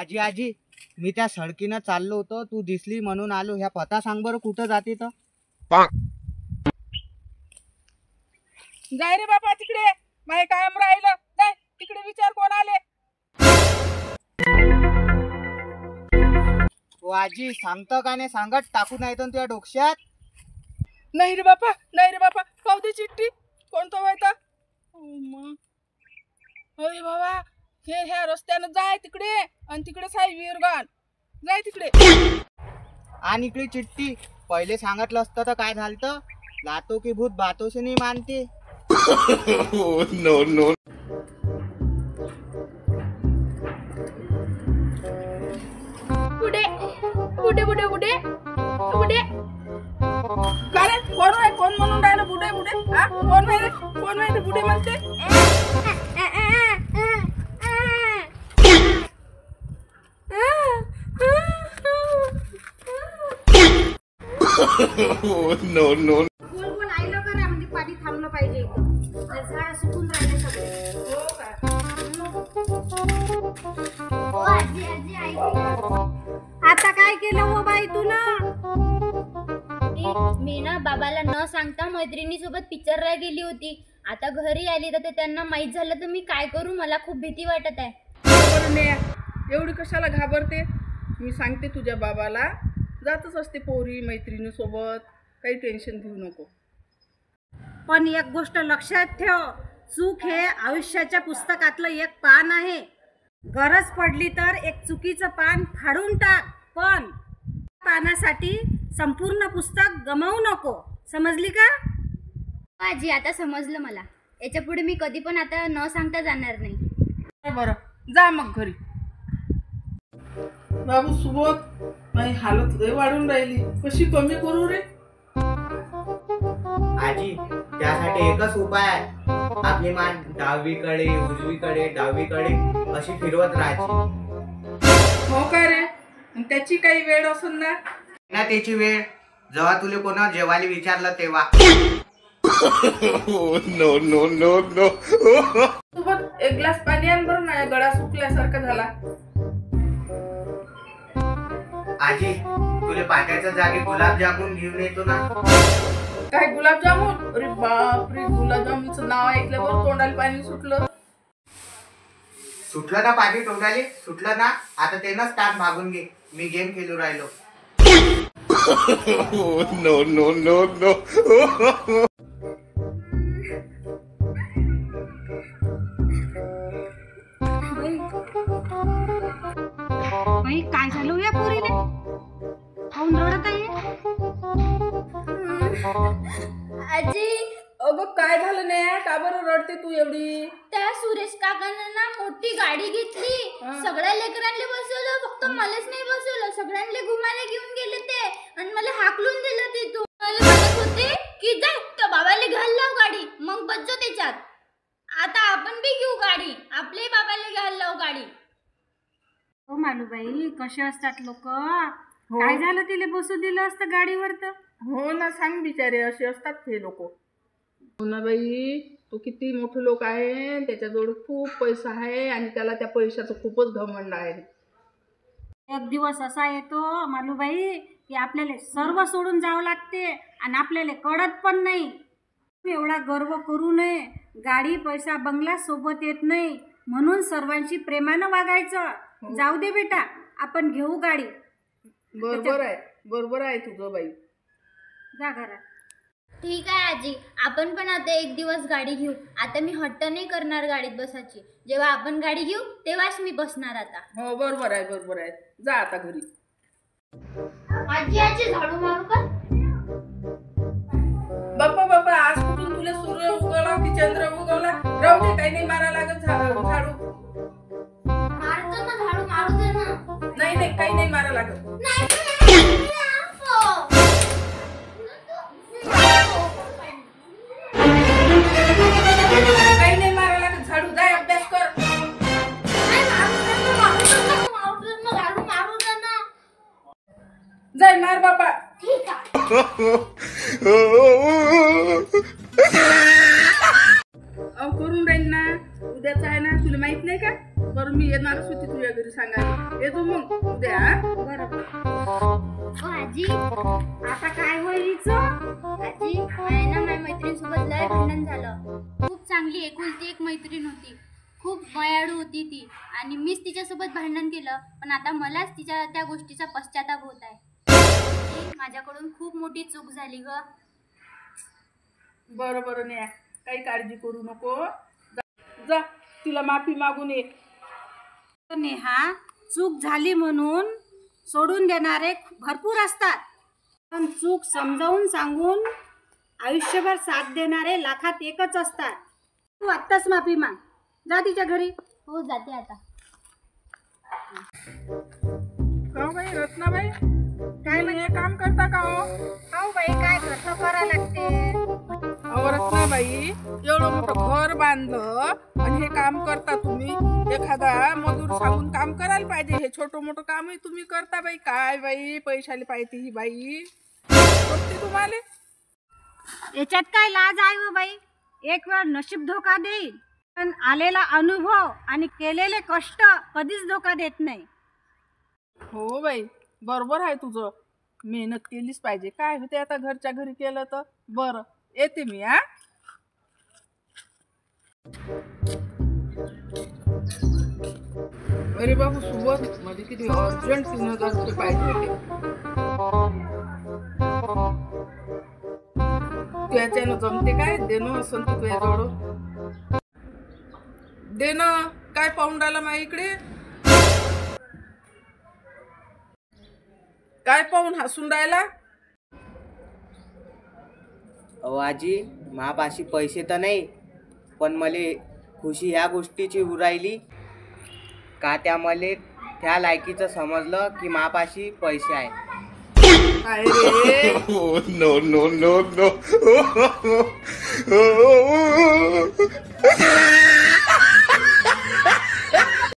आजी आजी, मी त्या सडकीनं चाललो होतो, तू दिसली म्हणून आलो. ह्या पता सांग बरं, कुठं जाते तर. जाय रे बाबा तिकडे, माय कायम राहिलं. जाय तिकडे, विचार कोण आले. ओ आजी, सांगतं का नाही सांगत, टाकू नाही तर तुझ्या डोक्यात. नाही रे बापा, नाही रे बापा, पाहू दे चिठ्ठी. कोणता व्हायचा. अरे बाबा, हे ह्या रस्त्यानं जाय तिकडे, आणि तिकडेच आहे विरगान. जाय तिकडे. आणि इकडे चिठ्ठी. पहिले सांगितलं असतं तर काय झालं. लातो की भूत बातों से नहीं मानते. No no. बुडे बुडे बुडे बुडे बुडे. का रे, कोण आहे, कोण म्हणून राहिलं बुडे बुडे. हा, कोण आहे रे, कोण आहे रे बुडे म्हणते. No no. गोल गोल आयलं करा, म्हणजे पाणी थांबलं पाहिजे एकदम. झाड सुकून राहिले सगळे. हो का. आजी आजी ऐक. आता काय केलं हो बाई तू ना. मी ना बाबाला न सांगता मैत्रिणी सोबत पिक्चरला गेली होती. आता घरी आली तर ते त्यांना माहित झालं तर मी काय करू. मला खूप भीती वाटत आहे. बरं नेहा, एवढी कशाला घाबरते. मी सांगते तुझ्या बाबाला, जातच असते पोरी मैत्रिणीसोबत, काही टेन्शन घेऊ नको. पण एक गोष्ट लक्षात ठेव, चूक हे आयुष्याच्या पुस्तकातलं एक पान आहे. गरज पडली तर एक चुकीचं पान फाडून टाक, पण पानासाठी संपूर्ण पुस्तक गमावू नको. समजली का. आजी आता समजलं मला. याच्या पुढे मी कधी पण आता न सांगता जाणार नाही. बरं, जा मग घरी. बाबू सुबोध, माझी हालत लय वाढून राहिली, कशी कमी करू रे. आजी, त्यासाठी एकच उपाय आहे. आपली मान डावीकडे उजवीकडे डावीकडे अशी फिरवत राहायची. हो का रे, मग त्याची काही वेळ असेल ना. ना त्याची वेळ जेव्हा तुला कोणा जेवायला विचारलं तेव्हा. No no no no. सोबत एक ग्लास पाणी आण बरं, ना गळा सुकल्यासारखा झाला. आजी, तुला पाट्याच्या जागी गुलाबजामुन घेऊन येतो ना. काय गुलाबजामुन. अरे बापरे, गुलाबजामुनचं नाव ऐकल्यावर तोंडाला पाणी सुटलं. सुटलं ना पाणी तोंडाले, सुटलं ना. आता तेनच ताट भागून घे, मी गेम खेळू राहिलो. No no no no. बाई, काय झालं या पोरीले. खाऊन रडत आहे. आजी, अगं काय झालं नाही, का बरं रडते तू एवढी. त्या सुरेश काकानं ना मोठी गाडी घेतली. सगळ्या लेकरांना बसवलं, फक्त मलाच नाही बसवलं. सगळ्यांना घुमायला घेऊन गेले ते, आणि मला हाकलून दिलं तिथून. मला म्हणत होते की जा त्या बाबाला घ्यायला लाव गाडी, मग बसजो त्याच्यात. आता आपण बी घेऊ गाडी, आपले बाबाला घ्यायला लाव गाडी. हो मालूबाई, कसे असतात लोक. काय झालं तिला बसू दिलं असतं गाडीवर तर. हो ना, सांग बिचारे, असे असतात हे लोक. हो ना बाई, तो किती मोठे लोक आहे, त्याच्याजवळ खूप पैसा आहे, आणि त्याला त्या पैशाचं खूपच घमंड आहे. एक दिवस असा येतो मालूबाई की आपल्याला सर्व सोडून जावं लागते, आणि आपल्याला कळत पण नाही. एवढा गर्व करू नये. गाडी पैसा बंगला सोबत येत नाही, म्हणून सर्वांशी प्रेमानं वागायचं. जाऊ दे बेटा, आपण घेऊ गाडी. बरोबर आहे, बरोबर आहे तुझं बाई. जा घरात. ठीक आहे आजी, आपण पण आता एक दिवस गाडी घेऊ. आता मी हट्ट नाही करणार गाडीत बसायची. जेव्हा आपण गाडी घेऊ तेव्हाच मी बसणार आता. हो बरोबर आहे, बरोबर आहे. जा आता घरी. आजी आजी, झाडू मारू का. बाप्पा बाप्पा, आज कुठून तुला सूर्य उगवला की चंद्र उगवला. राहू दे, काही नाही मारा लागत झाडू. मारतो ना झाडू, मारू दे ना. नाही नाही, काही नाही मारा लागत. काही नाही मारा लागत, झाडू. जाय अभ्यास कर. जाय मार बापा. करून राहील ना, उद्याच आहे ना, तुला माहित नाही का. बरं मी येणारच होती तुझ्या घरी सांगायला. येतो मग उद्या हा? बरोबर. ओ आजी आता काय होईल हिचं? आजी मला ना माझ्या मैत्रिणीसोबत लय भांडण झालं. खूप चांगली एकुलती एक मैत्रीण होती. खूप मायाळू होती ती आणि मीच तिच्यासोबत भांडण केलं. पण आता मलाच तिच्या त्या गोष्टीचा पश्चाताप होत आहे. माझ्याकडून खूप मोठी चूक झाली ग. बरं बरं नेहा, काही काळजी करू नको. जा तिला माफी मागून ये. नेहा, चूक झाली म्हणून सोडून देणारे भरपूर असतात, पण चूक समजावून सांगून आयुष्यभर साथ देणारे लाखात एकच असतात. तू आत्ताच माफी माग. जा तिच्या घरी. हो जाते आता. का बाई रत्नाबाई, काय हे काम करता का हो? हो बाई, काय घरचं करा लागते. अहो रत्नाबाई, एवढं मोठं घर बांधलं आणि हे काम करता तुम्ही. एखादा मजूर सांगून काम करायला पाहिजे. हे छोटं मोठं कामही तुम्ही करता बाई. काय बाई पैशाला पाहिजे ही बाई करते तुम्हाला. याच्यात काय लाज आहे हो बाई. एक वेळ नशीब धोका देईल, पण आलेला अनुभव आणि केलेले कष्ट कधीच धोका देत नाही. हो बाई बरोबर आहे तुझं. मेहनत केलीच पाहिजे. काय होते आता घरच्या घरी केलं तर. बरं येते मी हा. अरे बाबू सुबत मध्ये किती अर्जंट 3000 रुपये पाहिजे होते. त्याच्यानं जमते काय देणं असं तू तुझ्याजवळ. देणं काय पाहून राहिला माझ्या इकडे. काय पाहून हसून राहिला. अहो आजी मापाशी पैसे तर नाही, पण मले खुशी ह्या गोष्टीची उरायली का त्या मले त्या लायकीचं समजलं की मापाशी पैसे आहे. काय रे Oh, no, no, no, no.